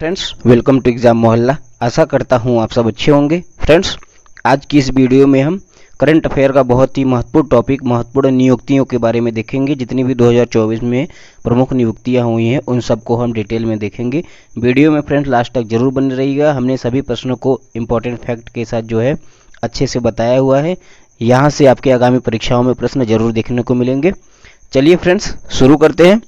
Friends, welcome to exam मोहल्ला। आशा करता हूँ आप सब अच्छे होंगे। फ्रेंड्स, आज की इस वीडियो में हम करंट अफेयर का बहुत ही महत्वपूर्ण टॉपिक, महत्वपूर्ण नियुक्तियों के बारे में देखेंगे। जितनी भी 2024 में प्रमुख नियुक्तियां हुई हैं उन सबको हम डिटेल में देखेंगे। वीडियो में फ्रेंड्स लास्ट तक जरूर बने रहिएगा। हमने सभी प्रश्नों को इंपॉर्टेंट फैक्ट के साथ जो है अच्छे से बताया हुआ है। यहाँ से आपके आगामी परीक्षाओं में प्रश्न जरूर देखने को मिलेंगे। चलिए फ्रेंड्स शुरू करते हैं।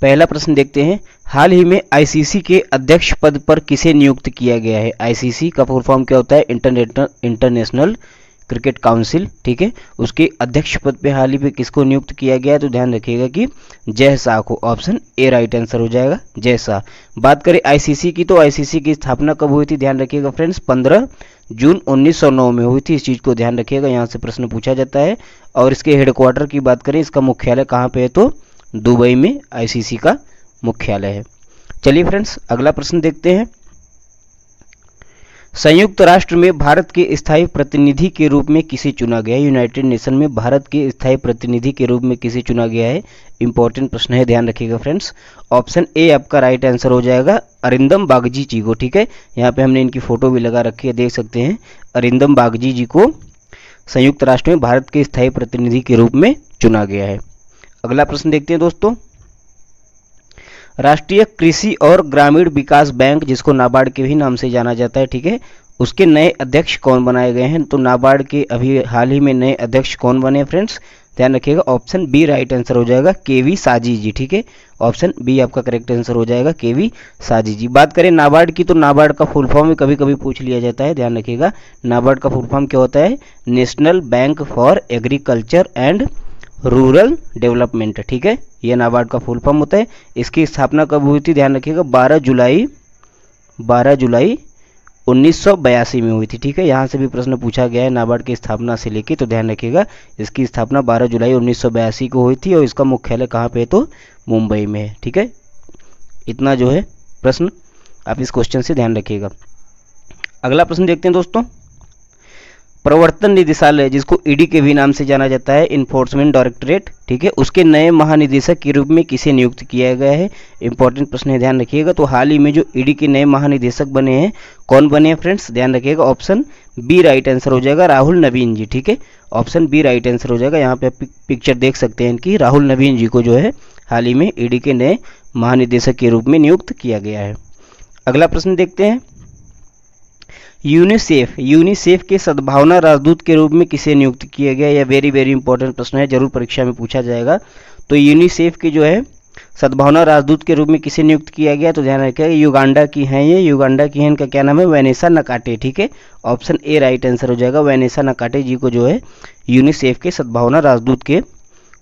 पहला प्रश्न देखते हैं। हाल ही में आईसीसी के अध्यक्ष पद पर किसे नियुक्त किया गया है? आईसीसी का फुल फॉर्म क्या होता है? International cricket council. ठीक है, उसके अध्यक्ष पद पे हाल ही में किसको नियुक्त किया गया है? तो ध्यान रखिएगा कि जय शाह को। ऑप्शन ए राइट आंसर हो जाएगा, जय शाह। बात करें आईसीसी की, तो आईसीसी की स्थापना कब हुई थी? ध्यान रखिएगा फ्रेंड्स, 15 जून 1909 में हुई थी। इस चीज को ध्यान रखिएगा, यहाँ से प्रश्न पूछा जाता है। और इसके हेडक्वार्टर की बात करें, इसका मुख्यालय कहाँ पे है? तो दुबई में आईसीसी का मुख्यालय है। चलिए फ्रेंड्स अगला प्रश्न देखते हैं। संयुक्त राष्ट्र में भारत के स्थायी प्रतिनिधि के रूप में किसे चुना गया है? यूनाइटेड नेशन में भारत के स्थायी प्रतिनिधि के रूप में किसे चुना गया है? इंपॉर्टेंट प्रश्न है, ध्यान रखिएगा फ्रेंड्स। ऑप्शन ए आपका राइट आंसर हो जाएगा, अरिंदम बागची जी को। ठीक है, यहाँ पे हमने इनकी फोटो भी लगा रखी है, देख सकते हैं। अरिंदम बागची जी को संयुक्त राष्ट्र में भारत के स्थायी प्रतिनिधि के रूप में चुना गया है। अगला प्रश्न देखते हैं दोस्तों। राष्ट्रीय कृषि और ग्रामीण विकास बैंक, जिसको नाबार्ड के भी नाम से जाना जाता है, ठीक है, उसके नए अध्यक्ष कौन बनाए गए हैं? तो नाबार्ड के अभी हाल ही में नए अध्यक्ष कौन बने फ्रेंड्स? ध्यान रखिएगा, ऑप्शन बी राइट आंसर हो जाएगा, केवी साजी जी। ठीक है, ऑप्शन बी आपका करेक्ट आंसर हो जाएगा, केवी साजी जी। बात करें नाबार्ड की, तो नाबार्ड का फुल फॉर्म कभी कभी पूछ लिया जाता है, ध्यान रखिएगा। नाबार्ड का फुल फॉर्म क्या होता है? National bank for agriculture and rural development. ठीक है, यह नाबार्ड का फुल फॉर्म होता है। इसकी स्थापना कब हुई थी? ध्यान रखिएगा, 12 जुलाई 1982 में हुई थी। ठीक है, यहाँ से भी प्रश्न पूछा गया है नाबार्ड की स्थापना से लेके, तो ध्यान रखिएगा इसकी स्थापना 12 जुलाई 1982 को हुई थी और इसका मुख्यालय कहाँ पे है? तो मुंबई में है। ठीक है, इतना जो है प्रश्न आप इस क्वेश्चन से ध्यान रखिएगा। अगला प्रश्न देखते हैं दोस्तों। प्रवर्तन निदेशालय, जिसको ईडी के भी नाम से जाना जाता है, इन्फोर्समेंट डायरेक्टरेट, ठीक है, उसके नए महानिदेशक के रूप में किसे नियुक्त किया गया है? इंपॉर्टेंट प्रश्न है, ध्यान रखिएगा। तो हाल ही में जो ईडी के नए महानिदेशक बने हैं, कौन बने हैं फ्रेंड्स? ध्यान रखिएगा, ऑप्शन बी राइट आंसर हो जाएगा, राहुल नवीन जी। ठीक है, ऑप्शन बी राइट आंसर हो जाएगा। यहाँ पे पिक्चर देख सकते हैं कि राहुल नवीन जी को जो है हाल ही में ईडी के नए महानिदेशक के रूप में नियुक्त किया गया है। अगला प्रश्न देखते हैं। यूनिसेफ के सद्भावना राजदूत के रूप में किसे नियुक्त किया गया? यह वेरी वेरी इंपॉर्टेंट प्रश्न है, जरूर परीक्षा में पूछा जाएगा। तो यूनिसेफ के जो है सद्भावना राजदूत के रूप में किसे नियुक्त किया गया? तो ध्यान रखिएगा, युगांडा की हैं ये, युगांडा की हैं, इनका क्या नाम है? वैनेसा नकाटे। ठीक है, ऑप्शन ए राइट आंसर हो जाएगा, वैनेसा नकाटे जी को जो है यूनिसेफ के सद्भावना राजदूत के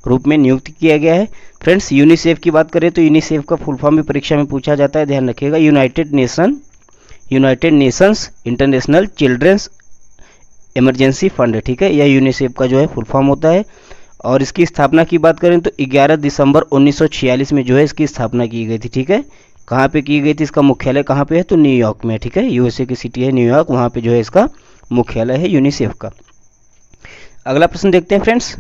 रूप में नियुक्त किया गया है। फ्रेंड्स, यूनिसेफ की बात करें तो यूनिसेफ का फुल फॉर्म भी परीक्षा में पूछा जाता है, ध्यान रखिएगा, united nations international children's emergency fund. ठीक है, यह यूनिसेफ का जो है फुल फॉर्म होता है। और इसकी स्थापना की बात करें तो 11 दिसंबर 1946 में जो है इसकी स्थापना की गई थी। ठीक है, कहाँ पे की गई थी? इसका मुख्यालय कहाँ पे है? तो न्यूयॉर्क में। ठीक है, यूएसए की सिटी है न्यूयॉर्क, वहाँ पे जो है इसका मुख्यालय है यूनिसेफ का। अगला प्रश्न देखते हैं फ्रेंड्स।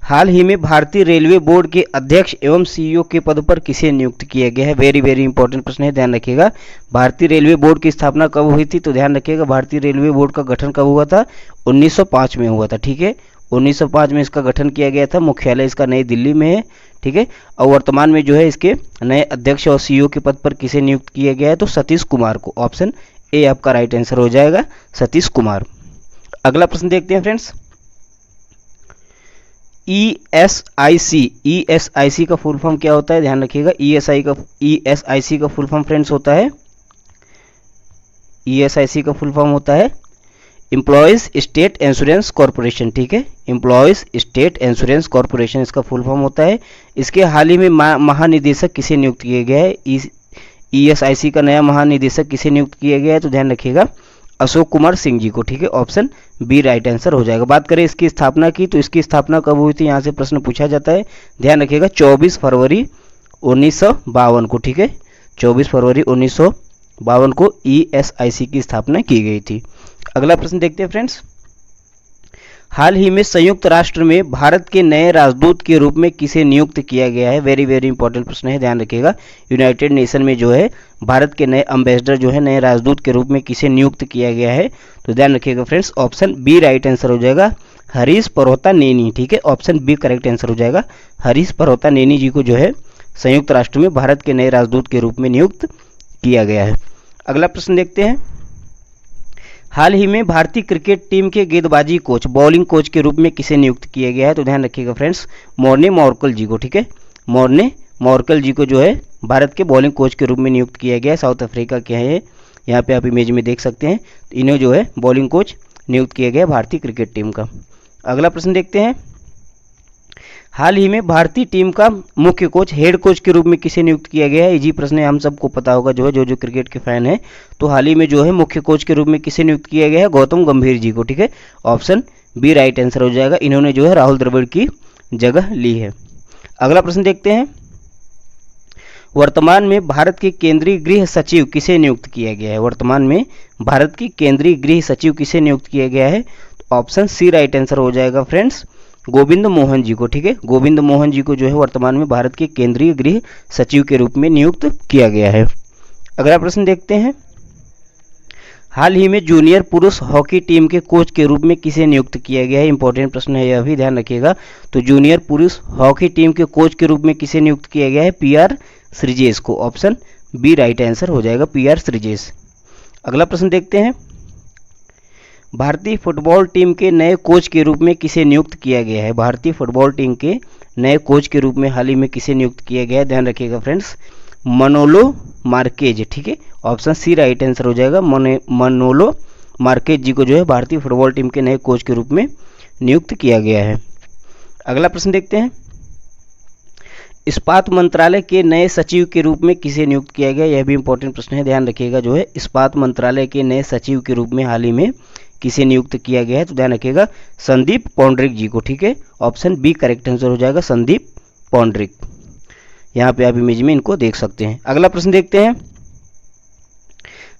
हाल ही में भारतीय रेलवे बोर्ड के अध्यक्ष एवं सीईओ के पद पर किसे नियुक्त किया गया है? वेरी वेरी इंपॉर्टेंट प्रश्न है, ध्यान रखिएगा। भारतीय रेलवे बोर्ड की स्थापना कब हुई थी? तो ध्यान रखिएगा, भारतीय रेलवे बोर्ड का गठन कब हुआ था? 1905 में हुआ था। ठीक है, 1905 में इसका गठन किया गया था, मुख्यालय इसका नई दिल्ली में है। ठीक है, और वर्तमान में जो है इसके नए अध्यक्ष और सीईओ के पद पर किसे नियुक्त किया गया है? तो सतीश कुमार को। ऑप्शन ए आपका राइट आंसर हो जाएगा, सतीश कुमार। अगला प्रश्न देखते हैं फ्रेंड्स। ईएसआईसी का फुल फॉर्म क्या होता है? ध्यान रखिएगा, ईएसआईसी का फुल फॉर्म फ्रेंड्स होता है, ईएसआईसी का फुल फॉर्म होता है एम्प्लॉयज स्टेट इंश्योरेंस कॉर्पोरेशन। ठीक है, एम्प्लॉयज स्टेट इंश्योरेंस कॉर्पोरेशन इसका फुल फॉर्म होता है। इसके हाल ही में महानिदेशक किसे नियुक्त किया गया है? ईएसआईसी का नया महानिदेशक किसे नियुक्त किया गया है? तो ध्यान रखिएगा, अशोक कुमार सिंह जी को। ठीक है, ऑप्शन बी राइट आंसर हो जाएगा। बात करें इसकी स्थापना की, तो इसकी स्थापना कब हुई थी? यहाँ से प्रश्न पूछा जाता है, ध्यान रखिएगा, 24 फरवरी 1952 को। ठीक है, 24 फरवरी 1952 को ईएसआईसी की स्थापना की गई थी। अगला प्रश्न देखते हैं फ्रेंड्स। हाल ही में संयुक्त राष्ट्र में भारत के नए राजदूत के रूप में किसे नियुक्त किया गया है? वेरी वेरी इंपॉर्टेंट प्रश्न है, ध्यान रखिएगा। यूनाइटेड नेशन में जो है भारत के नए अम्बेसडर जो है नए राजदूत के रूप में किसे नियुक्त किया गया है? तो ध्यान रखिएगा friends, option B right answer हो जाएगा, हरीश पर्वता नेनी। ठीक है, ऑप्शन बी करेक्ट आंसर हो जाएगा। हरीश पर्वता नेनी जी को जो है संयुक्त राष्ट्र में भारत के नए राजदूत के रूप में नियुक्त किया गया है। अगला प्रश्न देखते हैं। हाल ही में भारतीय क्रिकेट टीम के गेंदबाजी कोच, बॉलिंग कोच के रूप में किसे नियुक्त किया गया है? तो ध्यान रखिएगा फ्रेंड्स, मॉर्ने मॉर्कल जी को। ठीक है, मॉर्ने मॉर्कल जी को जो है भारत के बॉलिंग कोच के रूप में नियुक्त किया गया है। साउथ अफ्रीका के हैं, यहाँ पे आप इमेज में देख सकते हैं। इन्हें जो है बॉलिंग कोच नियुक्त किया गया भारतीय क्रिकेट टीम का। अगला प्रश्न देखते हैं। हाल ही में भारतीय टीम का मुख्य कोच, हेड कोच के रूप में किसे नियुक्त किया गया है? इजी प्रश्न है, हम सबको पता होगा जो है जो क्रिकेट के फैन है। तो हाल ही में जो है मुख्य कोच के रूप में किसे नियुक्त किया गया है? गौतम गंभीर जी को। ठीक है, ऑप्शन बी राइट आंसर हो जाएगा। इन्होंने जो है राहुल द्रविड़ की जगह ली है। अगला प्रश्न देखते हैं। वर्तमान में भारत के केंद्रीय गृह सचिव किसे नियुक्त किया गया है? वर्तमान में भारत की केंद्रीय गृह सचिव किसे नियुक्त किया गया है? तो ऑप्शन सी राइट आंसर हो जाएगा फ्रेंड्स, गोविंद मोहन जी को। ठीक है, गोविंद मोहन जी को जो है वर्तमान में भारत के केंद्रीय गृह सचिव के रूप में नियुक्त किया गया है। अगला प्रश्न देखते हैं। हाल ही में जूनियर पुरुष हॉकी टीम के कोच के रूप में किसे नियुक्त किया गया है? इंपॉर्टेंट प्रश्न है, यह भी ध्यान रखिएगा। तो जूनियर पुरुष हॉकी टीम के कोच के रूप में किसे नियुक्त किया गया है? पीआर श्रीजेश को। ऑप्शन बी राइट आंसर हो जाएगा, पीआर श्रीजेश। अगला प्रश्न देखते हैं। भारतीय फुटबॉल टीम के नए कोच के रूप में किसे नियुक्त किया गया है? भारतीय फुटबॉल टीम के नए कोच के रूप में हाल ही में किसे नियुक्त किया गया है? ध्यान रखिएगा फ्रेंड्स, मनोलो मार्केज। ठीक है, ऑप्शन सी राइट आंसर हो जाएगा, मनोलो मार्केज जी को जो है भारतीय फुटबॉल टीम के नए कोच के रूप में नियुक्त किया गया है। अगला प्रश्न देखते हैं। इस्पात मंत्रालय के नए सचिव के रूप में किसे नियुक्त किया गया? यह भी इंपॉर्टेंट प्रश्न है, ध्यान रखिएगा। जो है इस्पात मंत्रालय के नए सचिव के रूप में हाल ही में किसे नियुक्त किया गया है? तो ध्यान रखिएगा, संदीप पौंड्रिक जी को। ठीक है, ऑप्शन बी करेक्ट आंसर हो जाएगा, संदीप पौंड्रिक। यहाँ पे आप इमेज में इनको देख सकते हैं। अगला प्रश्न देखते हैं।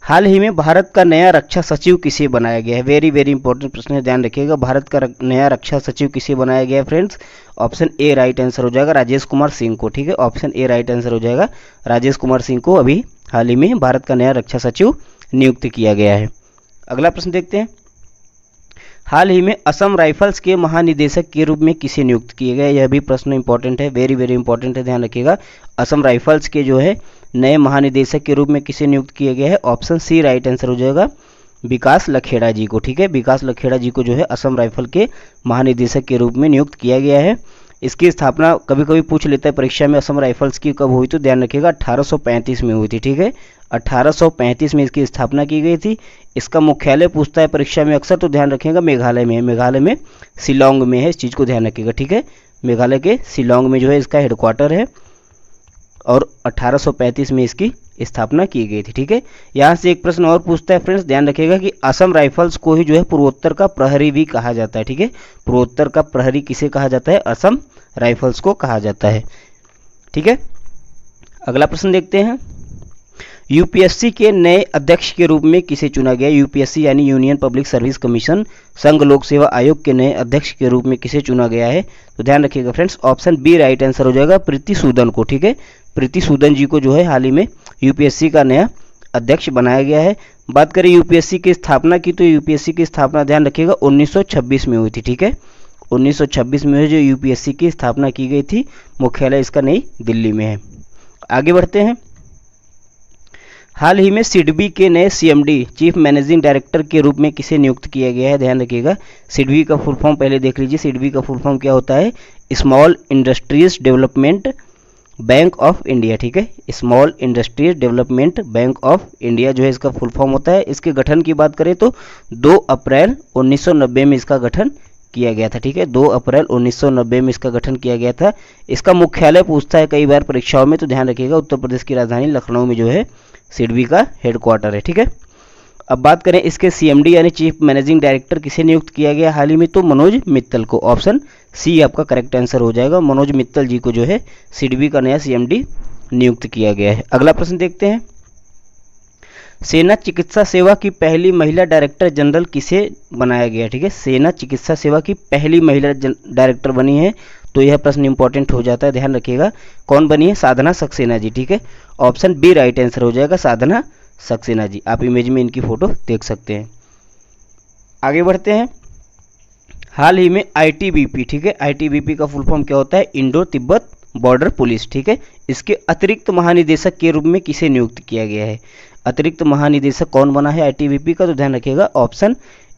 हाल ही में भारत का नया रक्षा सचिव किसे बनाया गया है? वेरी वेरी इंपॉर्टेंट प्रश्न है, ध्यान रखिएगा। भारत का नया रक्षा सचिव किसे बनाया गया है friends? Option A right answer हो जाएगा, राजेश कुमार सिंह को। ठीक है, ऑप्शन ए राइट आंसर हो जाएगा, राजेश कुमार सिंह को अभी हाल ही में भारत का नया रक्षा सचिव नियुक्त किया गया है। अगला प्रश्न देखते हैं। हाल ही में असम राइफल्स के महानिदेशक के रूप में किसे नियुक्त किए गए? यह भी प्रश्न इंपॉर्टेंट है, वेरी वेरी इंपॉर्टेंट है, ध्यान रखिएगा। असम राइफल्स के जो है नए महानिदेशक के रूप में किसे नियुक्त किया गया है? ऑप्शन सी राइट आंसर हो जाएगा, विकास लखेड़ा जी को। ठीक है, विकास लखेड़ा जी को जो है असम राइफल के महानिदेशक के रूप में नियुक्त किया गया है। इसकी स्थापना कभी कभी पूछ लेता है परीक्षा में, असम राइफल्स की कब हुई? तो ध्यान रखिएगा 1835 में हुई थी। ठीक है, 1835 में इसकी स्थापना की गई थी। इसका मुख्यालय पूछता है परीक्षा में अक्सर, तो ध्यान रखिएगा मेघालय में है, मेघालय में शिलोंग में है, इस चीज़ को ध्यान रखिएगा। ठीक है, मेघालय के शिलोंग में जो है इसका हेडक्वार्टर है और 1835 में इसकी स्थापना की गई थी। ठीक है, यहाँ से एक प्रश्न और पूछता है फ्रेंड्स, ध्यान रखिएगा कि असम राइफल्स को ही जो है पूर्वोत्तर का प्रहरी भी कहा जाता है। ठीक है, पूर्वोत्तर का प्रहरी किसे कहा जाता है? असम राइफल्स को कहा जाता है। ठीक है, अगला प्रश्न देखते हैं। यूपीएससी के नए अध्यक्ष के रूप में किसे चुना गया? यूपीएससी यानी यूनियन पब्लिक सर्विस कमीशन, संघ लोक सेवा आयोग के नए अध्यक्ष के रूप में किसे चुना गया है? तो ध्यान रखिएगा friends, option B right answer हो जाएगा, प्रीति सूदन को। ठीक है, प्रीति सूदन जी को जो है हाल ही में यूपीएससी का नया अध्यक्ष बनाया गया है। बात करें यूपीएससी की स्थापना की, तो यूपीएससी की स्थापना ध्यान रखिएगा 1926 में हुई थी। ठीक है, 1926 में जो यूपीएससी की स्थापना की गई थी, मुख्यालय इसका नई दिल्ली में है। आगे बढ़ते हैं। हाल ही में सिडबी के नए सीएमडी, चीफ मैनेजिंग डायरेक्टर के रूप में किसे नियुक्त किया गया है? ध्यान रखिएगा, सिडबी का फुल फॉर्म पहले देख लीजिए। सिडबी का फुल फॉर्म क्या होता है? Small industries development bank of India. ठीक है, small industries development bank of India जो है इसका फुल फॉर्म होता है। इसके गठन की बात करें तो 2 अप्रैल 1990 में इसका गठन किया गया था। ठीक है, 2 अप्रैल 1990 में इसका गठन किया गया था। इसका मुख्यालय पूछता है कई बार परीक्षाओं में, तो ध्यान रखिएगा उत्तर प्रदेश की राजधानी लखनऊ में जो है सिडबी का हेडक्वार्टर है। ठीक है, अब बात करें इसके सीएमडी यानी चीफ मैनेजिंग डायरेक्टर किसे नियुक्त किया गया हाल ही में? तो मनोज मित्तल को। ऑप्शन सी आपका करेक्ट आंसर हो जाएगा, मनोज मित्तल जी को जो है सिडबी का नया सीएमडी नियुक्त किया गया है। अगला प्रश्न देखते हैं। सेना चिकित्सा सेवा की पहली महिला डायरेक्टर जनरल किसे बनाया गया? ठीक है, सेना चिकित्सा सेवा की पहली महिला डायरेक्टर बनी है, तो यह प्रश्न इंपॉर्टेंट हो जाता है, ध्यान रखिएगा। कौन बनी है? साधना सक्सेना जी। ठीक है, ऑप्शन बी राइट आंसर हो जाएगा, साधना सक्सेना जी। आप इमेज में इनकी फोटो देख सकते हैं। आगे बढ़ते हैं। हाल ही में आईटीबीपी, ठीक है, आईटीबीपी का फुल फॉर्म क्या होता है? Indo Tibet border police. ठीक है, इसके अतिरिक्त महानिदेशक के रूप में किसे नियुक्त किया गया है? अतिरिक्त महानिदेशक कौन बना है आईटीबीपी का? तो ध्यान रखिएगा, ऑप्शन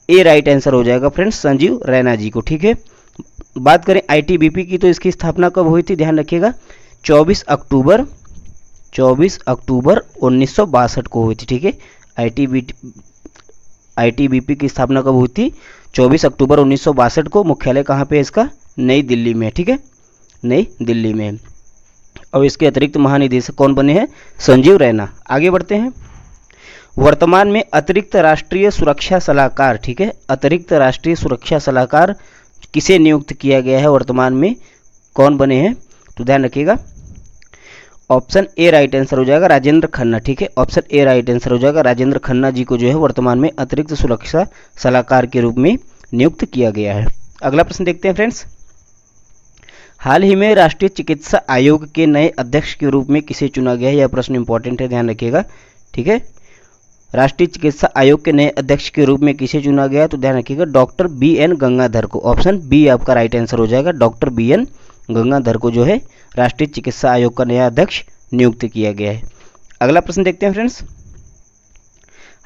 ए राइट आंसर हो जाएगा फ्रेंड्स, संजीव रैना जी को। ठीक है, बात करें आईटीबीपी की तो इसकी स्थापना कब हुई थी? ध्यान रखिएगा, 24 अक्टूबर 1962 को हुई थी। ठीक है, आईटीबीपी की स्थापना कब हुई थी? 24 अक्टूबर 1962 को। मुख्यालय कहाँ पे है इसका? नई दिल्ली में। ठीक है, नई दिल्ली में। और इसके अतिरिक्त महानिदेशक कौन बने हैं? संजीव रैना। आगे बढ़ते हैं। वर्तमान में अतिरिक्त राष्ट्रीय सुरक्षा सलाहकार, ठीक है, अतिरिक्त राष्ट्रीय सुरक्षा सलाहकार किसे नियुक्त किया गया है? वर्तमान में कौन बने हैं? तो ध्यान रखिएगा, ऑप्शन ए राइट आंसर हो जाएगा, राजेंद्र खन्ना। ठीक है, ऑप्शन ए राइट आंसर हो जाएगा, राजेंद्र खन्ना जी को जो है वर्तमान में अतिरिक्त सुरक्षा सलाहकार के रूप में नियुक्त किया गया है। अगला प्रश्न देखते हैं फ्रेंड्स। हाल ही में राष्ट्रीय चिकित्सा आयोग के नए अध्यक्ष के रूप में किसे चुना गया है? यह प्रश्न इंपॉर्टेंट है, ध्यान रखिएगा। ठीक है, राष्ट्रीय चिकित्सा आयोग के नए अध्यक्ष के रूप में किसे चुना गया? तो ध्यान रखिएगा, डॉक्टर बी एन गंगाधर को। ऑप्शन बी आपका राइट आंसर हो जाएगा, डॉक्टर बी एन गंगाधर को जो है राष्ट्रीय चिकित्सा आयोग का नया अध्यक्ष नियुक्त किया गया है। अगला प्रश्न देखते हैं फ्रेंड्स।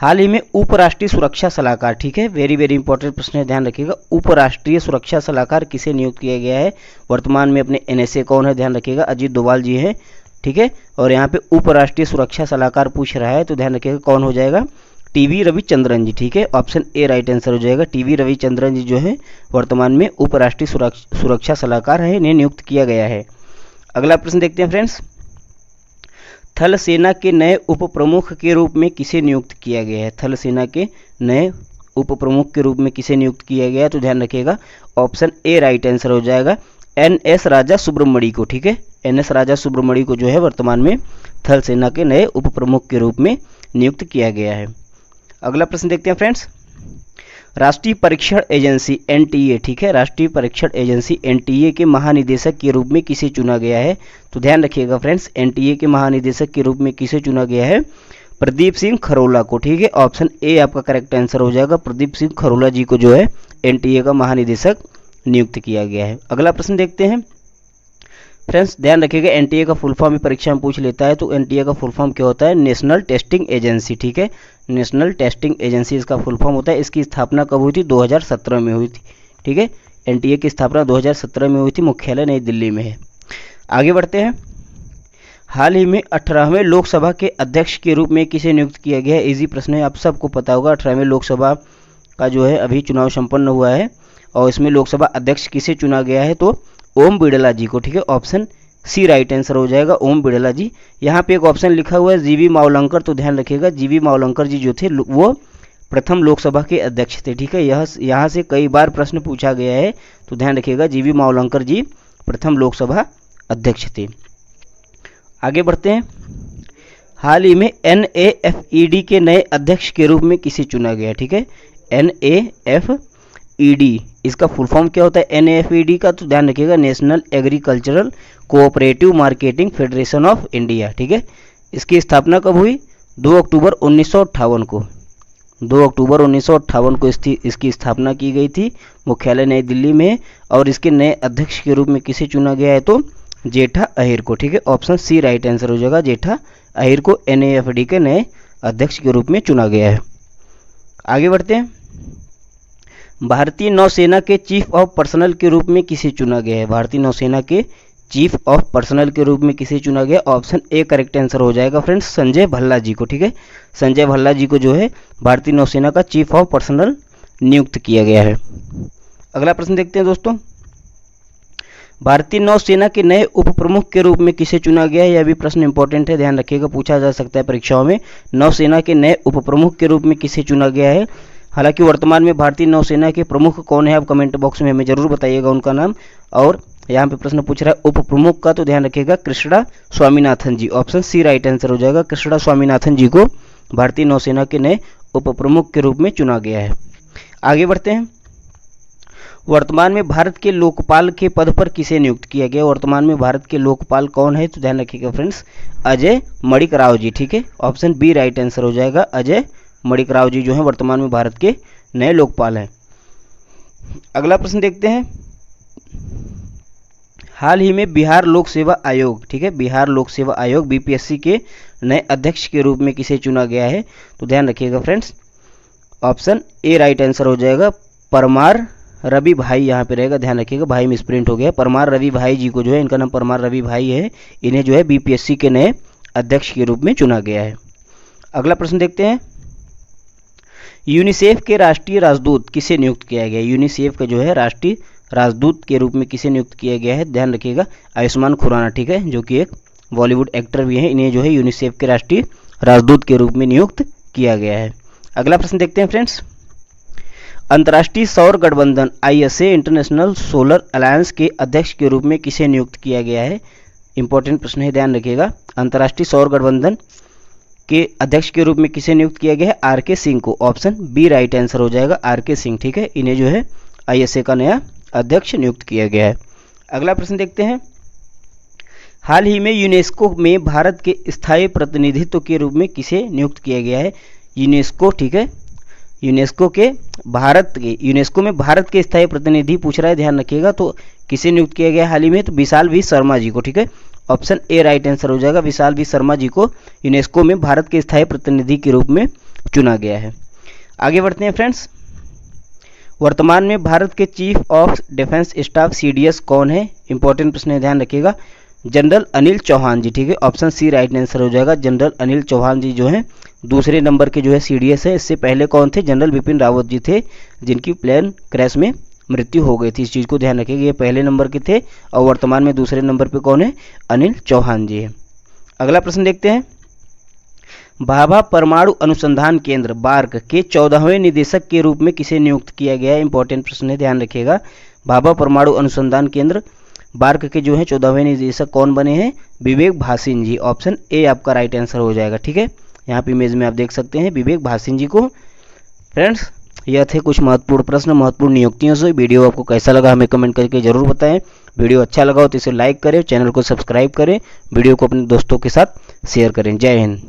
हाल ही में उपराष्ट्रीय सुरक्षा सलाहकार, ठीक है, वेरी वेरी इंपॉर्टेंट प्रश्न है, ध्यान रखिएगा, उपराष्ट्रीय सुरक्षा सलाहकार किसे नियुक्त किया गया है? वर्तमान में अपने एनएसए कौन है? ध्यान रखिएगा, अजीत डोभाल जी हैं। ठीक है, और यहाँ पे उपराष्ट्रीय सुरक्षा सलाहकार पूछ रहा है, तो ध्यान रखिएगा कौन हो जाएगा? टीवी रविचंद्रन जी। ठीक है, ऑप्शन ए राइट आंसर हो जाएगा, टीवी रविचंद्रन जी जो है वर्तमान में उपराष्ट्रीय सुरक्षा सलाहकार है, इन्हें नियुक्त किया गया है। अगला प्रश्न देखते हैं फ्रेंड्स। थल सेना के नए उप प्रमुख के रूप में किसे नियुक्त किया गया है? थल सेना के नए उप प्रमुख के रूप में किसे नियुक्त किया गया है? तो ध्यान रखिएगा, ऑप्शन ए राइट आंसर हो जाएगा, एनएस राजा सुब्रमणी को। ठीक है, एनएस राजा सुब्रमणी को जो है वर्तमान में थल सेना के नए उप प्रमुख के रूप में नियुक्त किया गया है। अगला प्रश्न देखते हैं फ्रेंड्स। राष्ट्रीय परीक्षण एजेंसी एनटीए, ठीक है, राष्ट्रीय परीक्षण एजेंसी एनटीए के महानिदेशक के रूप में किसे चुना गया है? तो ध्यान रखिएगा फ्रेंड्स, एनटीए के महानिदेशक के रूप में किसे चुना गया है? प्रदीप सिंह खरोला को। ठीक है, ऑप्शन ए आपका करेक्ट आंसर हो जाएगा, प्रदीप सिंह खरोला जी को जो है एनटीए का महानिदेशक नियुक्त किया गया है। अगला प्रश्न देखते हैं फ्रेंड्स, ध्यान रखिएगा, एनटीए का फुल फॉर्म भी परीक्षा में पूछ लेता है, तो एनटीए का फुल फॉर्म क्या होता है? National testing agency. ठीक है, नेशनल टेस्टिंग एजेंसी इसका फुल फॉर्म होता है। इसकी स्थापना कब हुई थी? 2017 में हुई थी। ठीक है, एनटीए की स्थापना 2017 में हुई थी, मुख्यालय नई दिल्ली में है। आगे बढ़ते हैं। हाल ही में 18वें लोकसभा के अध्यक्ष के रूप में किसे नियुक्त किया गया है? इजी प्रश्न है, आप सबको पता होगा। 18वें लोकसभा का जो है अभी चुनाव संपन्न हुआ है और इसमें लोकसभा अध्यक्ष किसे चुना गया है? तो ओम बिड़ला जी को। ठीक है, ऑप्शन सी राइट आंसर हो जाएगा, ओम बिड़ला जी। यहाँ पे एक ऑप्शन लिखा हुआ है जीवी मावलंकर, तो ध्यान रखिएगा, जीवी मावलंकर जी जो थे वो प्रथम लोकसभा के अध्यक्ष थे। ठीक है, यहाँ से कई बार प्रश्न पूछा गया है, तो ध्यान रखिएगा, जीवी मावलंकर जी प्रथम लोकसभा अध्यक्ष थे। आगे बढ़ते हैं। हाल ही में NAFED के नए अध्यक्ष के रूप में किसे चुना गया? ठीक है, NAFED इसका फुल फॉर्म क्या होता है? NAFED का, तो ध्यान रखिएगा, national agricultural cooperative marketing federation of India. ठीक है, इसकी स्थापना कब हुई? 2 अक्टूबर 1958 को। 2 अक्टूबर 1958 को इसकी स्थापना की गई थी, मुख्यालय नई दिल्ली में। और इसके नए अध्यक्ष के रूप में किसे चुना गया है? तो जेठा अहिर को। ठीक है, ऑप्शन सी राइट आंसर हो जाएगा, जेठा अहिर को NAFED के नए अध्यक्ष के रूप में चुना गया है। आगे बढ़ते हैं। भारतीय नौसेना के चीफ ऑफ पर्सनल के रूप में किसे चुना गया है? भारतीय नौसेना के चीफ ऑफ पर्सनल के रूप में किसे चुना गया? ऑप्शन ए करेक्ट आंसर हो जाएगा फ्रेंड्स, संजय भल्ला जी को। ठीक है, संजय भल्ला जी को जो है भारतीय नौसेना का चीफ ऑफ पर्सनल नियुक्त किया गया है। अगला प्रश्न देखते हैं दोस्तों। भारतीय नौसेना के नए उप प्रमुख के रूप में किसे चुना गया है? यह भी प्रश्न इंपॉर्टेंट है, ध्यान रखिएगा, पूछा जा सकता है परीक्षाओं में। नौसेना के नए उप प्रमुख के रूप में किसे चुना गया है? हालांकि वर्तमान में भारतीय नौसेना के प्रमुख कौन है, आप कमेंट बॉक्स में हमें जरूर बताइएगा उनका नाम। और यहाँ पे प्रश्न पूछ रहा है उप प्रमुख का, तो ध्यान रखिएगा, कृष्णा स्वामीनाथन जी। ऑप्शन सी राइट आंसर हो जाएगा, कृष्णा स्वामीनाथन जी को भारतीय नौसेना के नए उप प्रमुख के रूप में चुना गया है। आगे बढ़ते हैं। वर्तमान में भारत के लोकपाल के पद पर किसे नियुक्त किया गया? वर्तमान में भारत के लोकपाल कौन है? तो ध्यान रखिएगा फ्रेंड्स, अजय मणिक राव जी। ठीक है, ऑप्शन बी राइट आंसर हो जाएगा। अजय मणिक राव जी जो है वर्तमान में भारत के नए लोकपाल हैं। अगला प्रश्न देखते हैं। हाल ही में बिहार लोक सेवा आयोग, ठीक है, बिहार लोक सेवा आयोग बीपीएससी के नए अध्यक्ष के रूप में किसे चुना गया है? तो ध्यान रखिएगा friends, option A right answer हो जाएगा। परमार रवि भाई यहाँ पे रहेगा, ध्यान रखिएगा, भाई मिसप्रिंट हो गया। परमार रवि भाई जी को जो है, इनका नाम परमार रवि भाई है, इन्हें जो है बीपीएससी के नए अध्यक्ष के रूप में चुना गया है। अगला प्रश्न देखते हैं। यूनिसेफ के राष्ट्रीय राजदूत किसे नियुक्त किया गया? यूनिसेफ का जो है राष्ट्रीय राजदूत के रूप में किसे नियुक्त किया गया है? ध्यान रखिएगा, आयुष्मान खुराना, ठीक है, जो कि एक बॉलीवुड एक्टर भी हैं, इन्हें जो है यूनिसेफ के राष्ट्रीय राजदूत के रूप में नियुक्त किया गया है। अगला प्रश्न देखते हैं फ्रेंड्स। अंतर्राष्ट्रीय सौर गठबंधन आईएसए इंटरनेशनल सोलर अलायंस के अध्यक्ष के रूप में किसे नियुक्त किया गया है? इंपॉर्टेंट प्रश्न है, ध्यान रखिएगा। अंतर्राष्ट्रीय सौर गठबंधन के अध्यक्ष के रूप में किसे नियुक्त किया गया है? आर के सिंह को, ऑप्शन बी राइट आंसर हो जाएगा। आर के सिंह, ठीक है, इन्हें जो है आईएसए का नया अध्यक्ष नियुक्त किया गया है। अगला प्रश्न देखते हैं। हाल ही में यूनेस्को में भारत के स्थायी प्रतिनिधित्व के रूप में किसे नियुक्त किया गया है? यूनेस्को, ठीक है, यूनेस्को में भारत के स्थायी प्रतिनिधि पूछ रहा है, ध्यान रखिएगा। तो किसे नियुक्त किया गया हाल ही में? तो विशाल वी शर्मा जी को, ठीक है, ऑप्शन ए राइट आंसर हो जाएगा। विशाल वी शर्मा जी को यूनेस्को में भारत के स्थायी प्रतिनिधि के रूप में चुना गया है। आगे बढ़ते हैं फ्रेंड्स। वर्तमान में भारत के chief of defence staff CDS कौन है? इंपॉर्टेंट प्रश्न है, ध्यान रखिएगा। जनरल अनिल चौहान जी, ठीक है, ऑप्शन सी राइट आंसर हो जाएगा। जनरल अनिल चौहान जी जो है दूसरे नंबर के जो है सीडीएस है। इससे पहले कौन थे? जनरल बिपिन रावत जी थे, जिनकी प्लेन क्रैश में मृत्यु हो गई थी। इस चीज़ को ध्यान रखिएगा, ये पहले नंबर के थे और वर्तमान में दूसरे नंबर पे कौन है? अनिल चौहान जी है। अगला प्रश्न देखते हैं। भाभा परमाणु अनुसंधान केंद्र बार्क के 14वें निदेशक के रूप में किसे नियुक्त किया गया है? इंपॉर्टेंट प्रश्न है, ध्यान रखिएगा। भाभा परमाणु अनुसंधान केंद्र बार्क के जो है 14वें निदेशक कौन बने हैं? विवेक भासिन जी, ऑप्शन ए आपका राइट आंसर हो जाएगा, ठीक है। यहाँ पे इमेज में आप देख सकते हैं विवेक भासिन जी को। फ्रेंड्स, यह थे कुछ महत्वपूर्ण प्रश्न, महत्वपूर्ण नियुक्तियों से। वीडियो आपको कैसा लगा हमें कमेंट करके जरूर बताएं। वीडियो अच्छा लगा हो तो इसे लाइक करें, चैनल को सब्सक्राइब करें, वीडियो को अपने दोस्तों के साथ शेयर करें। जय हिंद।